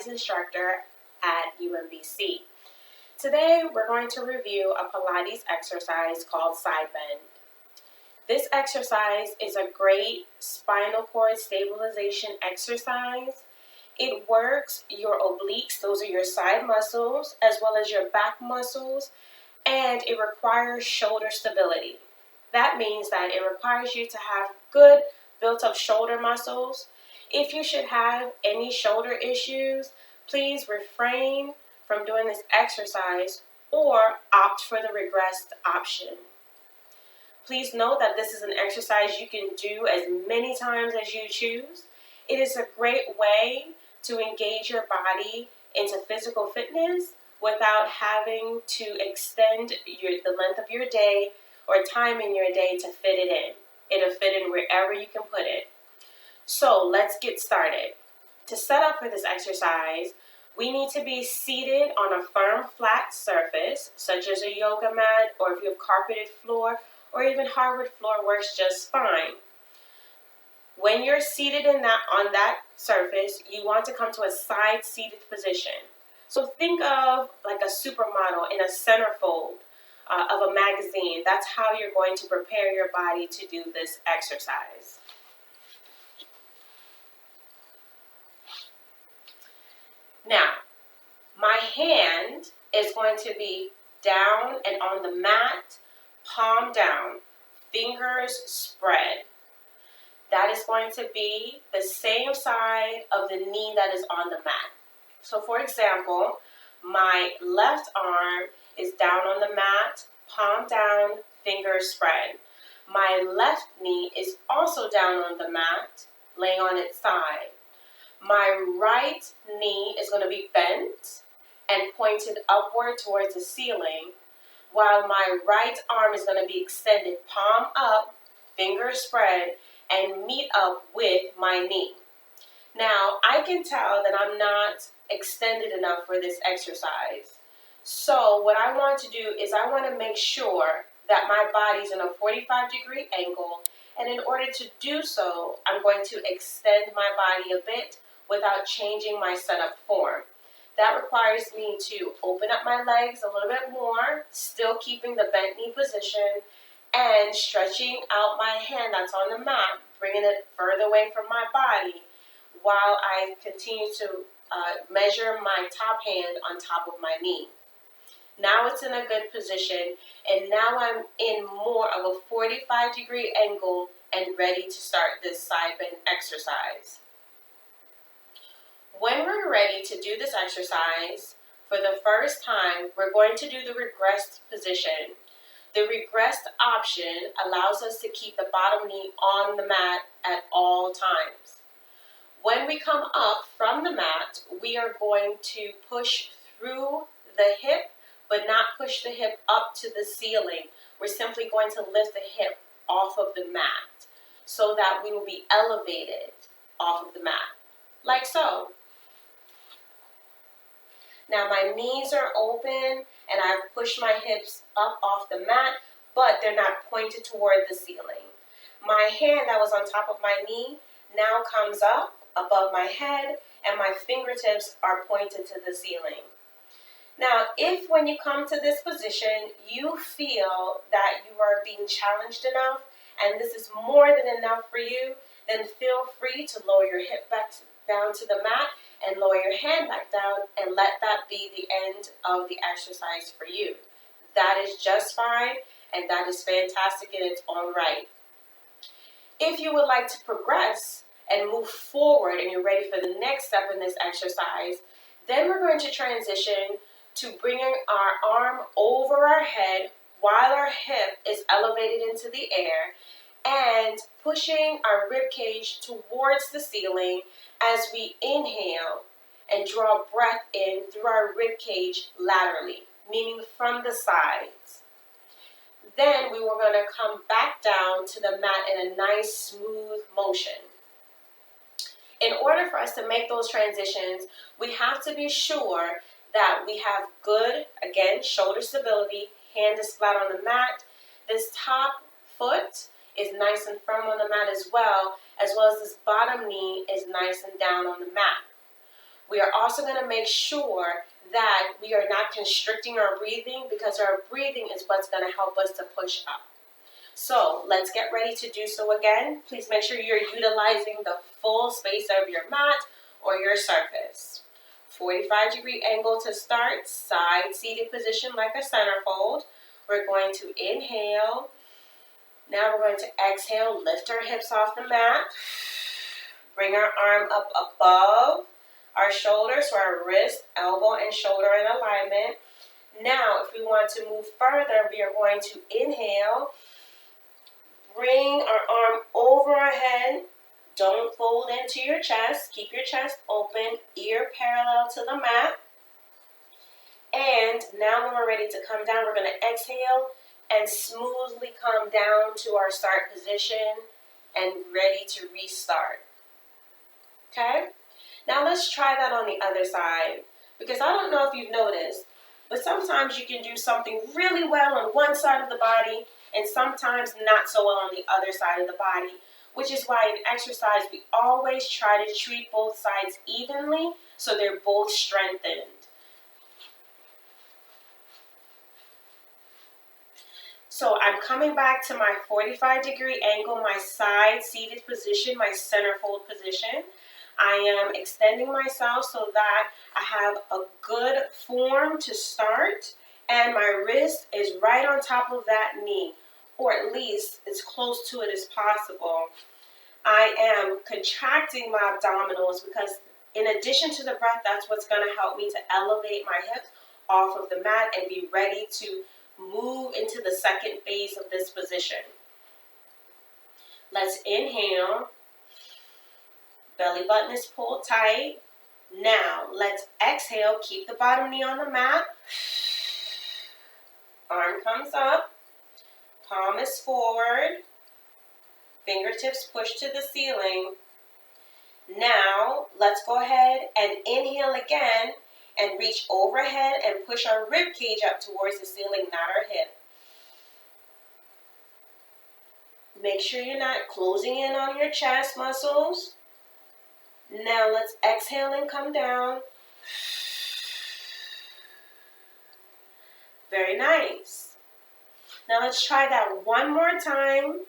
Pilates instructor at UMBC. Today we're going to review a Pilates exercise called side bend. This exercise is a great spinal cord stabilization exercise. It works your obliques, those are your side muscles, as well as your back muscles, and it requires shoulder stability. That means that it requires you to have good built-up shoulder muscles. If you should have any shoulder issues, please refrain from doing this exercise or opt for the regressed option. Please note that this is an exercise you can do as many times as you choose. It is a great way to engage your body into physical fitness without having to extend the length of your day or time in your day to fit it in. It'll fit in wherever you can put it. So let's get started. To set up for this exercise, we need to be seated on a firm, flat surface, such as a yoga mat, or if you have carpeted floor, or even hardwood floor works just fine. When you're seated on that surface, you want to come to a side-seated position. So think of like a supermodel in a centerfold of a magazine. That's how you're going to prepare your body to do this exercise. Now, my hand is going to be down and on the mat, palm down, fingers spread. That is going to be the same side of the knee that is on the mat. So for example, my left arm is down on the mat, palm down, fingers spread. My left knee is also down on the mat, laying on its side. My right knee is going to be bent and pointed upward towards the ceiling, while my right arm is going to be extended, palm up, fingers spread, and meet up with my knee. Now, I can tell that I'm not extended enough for this exercise. So what I want to do is I want to make sure that my body's in a 45-degree angle, and in order to do so, I'm going to extend my body a bit without changing my setup form. That requires me to open up my legs a little bit more, still keeping the bent knee position, and stretching out my hand that's on the mat, bringing it further away from my body while I continue to measure my top hand on top of my knee. Now it's in a good position, and now I'm in more of a 45-degree angle and ready to start this side bend exercise. When we're ready to do this exercise, for the first time, we're going to do the regressed position. The regressed option allows us to keep the bottom knee on the mat at all times. When we come up from the mat, we are going to push through the hip, but not push the hip up to the ceiling. We're simply going to lift the hip off of the mat so that we will be elevated off of the mat, like so. Now my knees are open and I've pushed my hips up off the mat, but they're not pointed toward the ceiling. My hand that was on top of my knee now comes up above my head and my fingertips are pointed to the ceiling. Now, if when you come to this position, you feel that you are being challenged enough and this is more than enough for you, then feel free to lower your hip back down to the mat and lower your hand back down and let that be the end of the exercise for you. That is just fine and that is fantastic in its own right. If you would like to progress and move forward and you're ready for the next step in this exercise, then we're going to transition to bringing our arm over our head while our hip is elevated into the air and pushing our rib cage towards the ceiling as we inhale and draw breath in through our rib cage laterally, meaning from the sides. Then we were going to come back down to the mat in a nice smooth motion. In order for us to make those transitions, we have to be sure that we have good, again, shoulder stability, hand is flat on the mat. This top foot is nice and firm on the mat as well as this bottom knee is nice and down on the mat. We are also going to make sure that we are not constricting our breathing, because our breathing is what's going to help us to push up. So let's get ready to do so again. Please make sure you're utilizing the full space of your mat or your surface. 45-degree angle to start, side seated position like a centerfold. We're going to inhale. Now we're going to exhale, lift our hips off the mat. Bring our arm up above our shoulder, so our wrist, elbow, and shoulder in alignment. Now, if we want to move further, we are going to inhale. Bring our arm over our head. Don't fold into your chest. Keep your chest open, ear parallel to the mat. And now when we're ready to come down, we're going to exhale and smoothly come down to our start position and ready to restart. Okay? Now let's try that on the other side, because I don't know if you've noticed, but sometimes you can do something really well on one side of the body and sometimes not so well on the other side of the body, which is why in exercise we always try to treat both sides evenly so they're both strengthened. So I'm coming back to my 45-degree angle, my side seated position, my centerfold position. I am extending myself so that I have a good form to start, and my wrist is right on top of that knee, or at least as close to it as possible. I am contracting my abdominals because in addition to the breath, that's what's going to help me to elevate my hips off of the mat and be ready to move into the second phase of this position. Let's inhale. Belly button is pulled tight. Now, let's exhale. Keep the bottom knee on the mat. Arm comes up. Palm is forward. Fingertips push to the ceiling. Now, let's go ahead and inhale again and reach overhead and push our rib cage up towards the ceiling, not our hip. Make sure you're not closing in on your chest muscles. Now let's exhale and come down. Very nice. Now let's try that one more time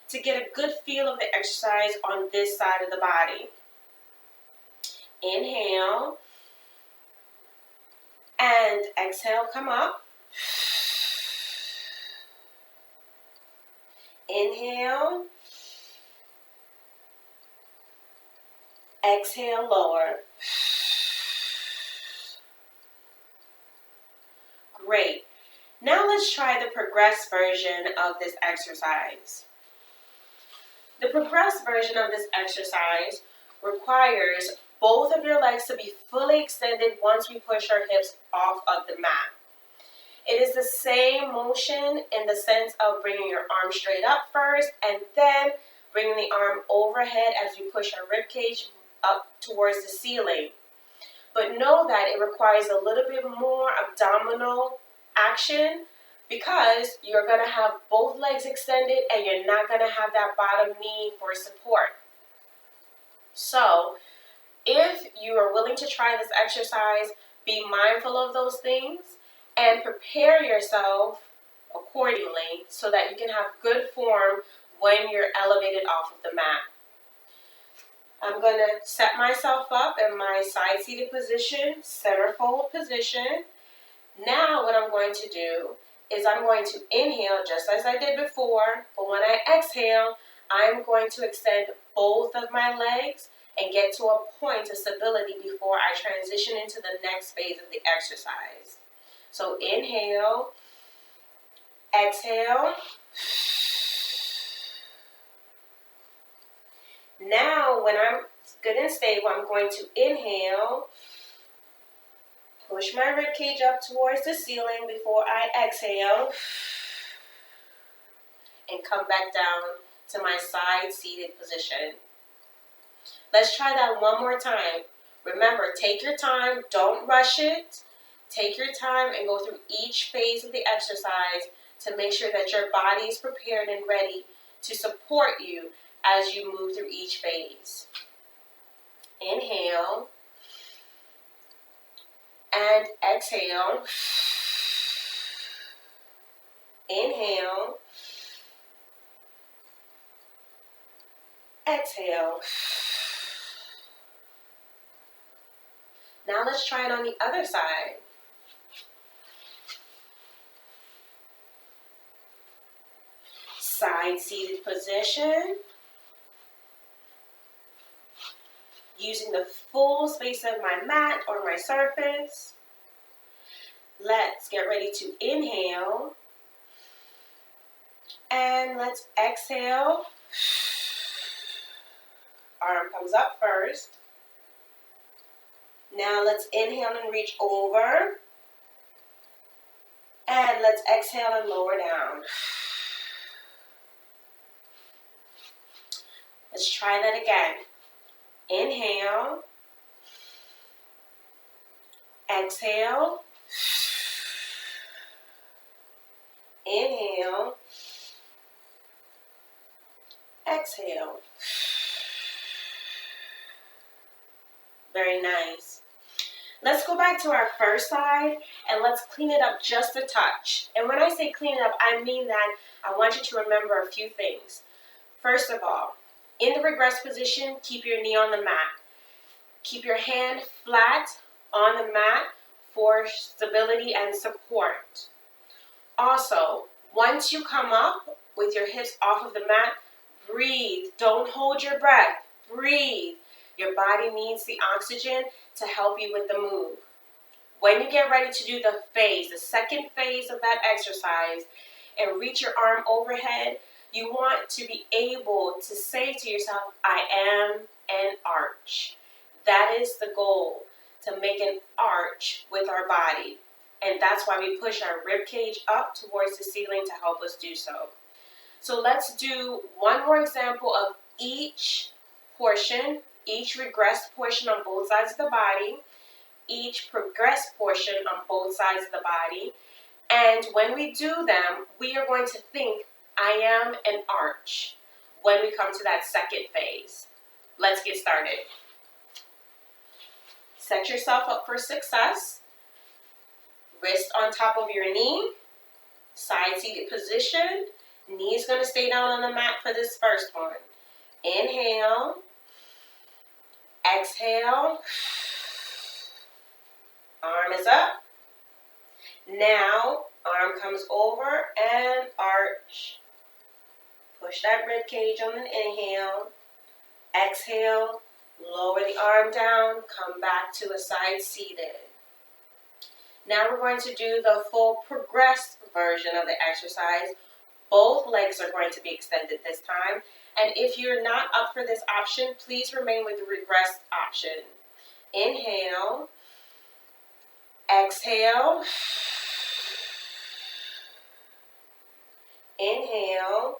to get a good feel of the exercise on this side of the body. Inhale. And exhale, come up. Inhale. Exhale, lower. Great. Now let's try the progressed version of this exercise. The progressed version of this exercise requires both of your legs to be fully extended once we push our hips off of the mat. It is the same motion in the sense of bringing your arm straight up first and then bringing the arm overhead as you push our rib cage up towards the ceiling. But know that it requires a little bit more abdominal action because you're going to have both legs extended and you're not going to have that bottom knee for support. So, if you are willing to try this exercise, be mindful of those things and prepare yourself accordingly so that you can have good form when you're elevated off of the mat. I'm going to set myself up in my side-seated position, centerfold position. Now what I'm going to do is I'm going to inhale just as I did before, but when I exhale, I'm going to extend both of my legs and get to a point of stability before I transition into the next phase of the exercise. So inhale, exhale. Now when I'm good and stable, I'm going to inhale, push my rib cage up towards the ceiling before I exhale, and come back down to my side-seated position. Let's try that one more time. Remember, take your time, don't rush it. Take your time and go through each phase of the exercise to make sure that your body is prepared and ready to support you as you move through each phase. Inhale. And exhale. Inhale. Exhale. Now let's try it on the other side. Side seated position. Using the full space of my mat or my surface. Let's get ready to inhale. And let's exhale. Arm comes up first. Now let's inhale and reach over. And let's exhale and lower down. Let's try that again. Inhale. Exhale. Inhale. Exhale. Very nice. Let's go back to our first side and let's clean it up just a touch. And when I say clean it up, I mean that I want you to remember a few things. First of all, in the regress position, keep your knee on the mat. Keep your hand flat on the mat for stability and support. Also, once you come up with your hips off of the mat, breathe. Don't hold your breath. Breathe. Your body needs the oxygen to help you with the move. When you get ready to do the phase, the second phase of that exercise, and reach your arm overhead, you want to be able to say to yourself, I am an arch. That is the goal, to make an arch with our body. And that's why we push our rib cage up towards the ceiling to help us do so. So let's do one more example of each portion, each regressed portion on both sides of the body, each progressed portion on both sides of the body. And when we do them, we are going to think, I am an arch, when we come to that second phase. Let's get started. Set yourself up for success. Wrist on top of your knee. Side seated position. Knee is going to stay down on the mat for this first one. Inhale. Exhale. Arm is up. Now, arm comes over and arch. Push that rib cage on the inhale. Exhale. Lower the arm down. Come back to a side seated. Now we're going to do the full progressed version of the exercise. Both legs are going to be extended this time. And if you're not up for this option, please remain with the regressed option. Inhale. Exhale. Inhale.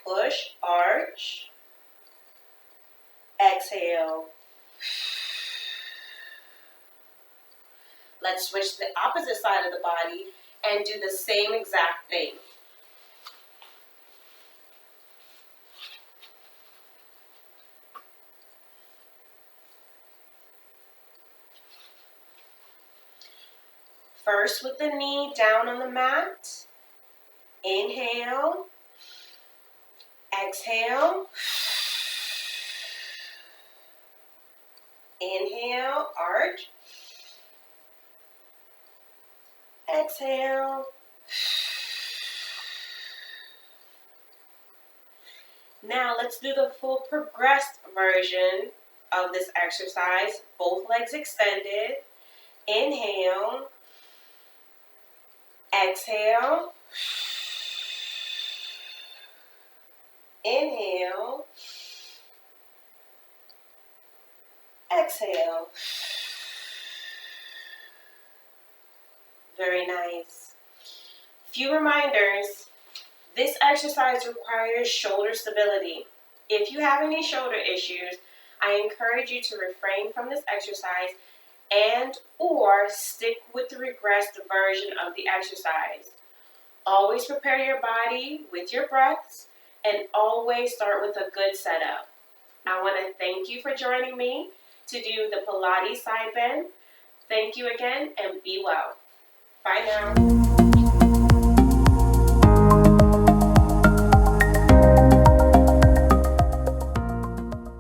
Push, arch. Exhale. Let's switch to the opposite side of the body and do the same exact thing. First with the knee down on the mat. Inhale. Exhale. Inhale, arch. Exhale. Now let's do the full progressed version of this exercise. Both legs extended. Inhale. Exhale. Inhale. Exhale. Very nice. Few reminders. This exercise requires shoulder stability. If you have any shoulder issues, I encourage you to refrain from this exercise and or stick with the regressed version of the exercise. Always prepare your body with your breaths and always start with a good setup. I want to thank you for joining me to do the Pilates side bend. Thank you again and be well. Bye now.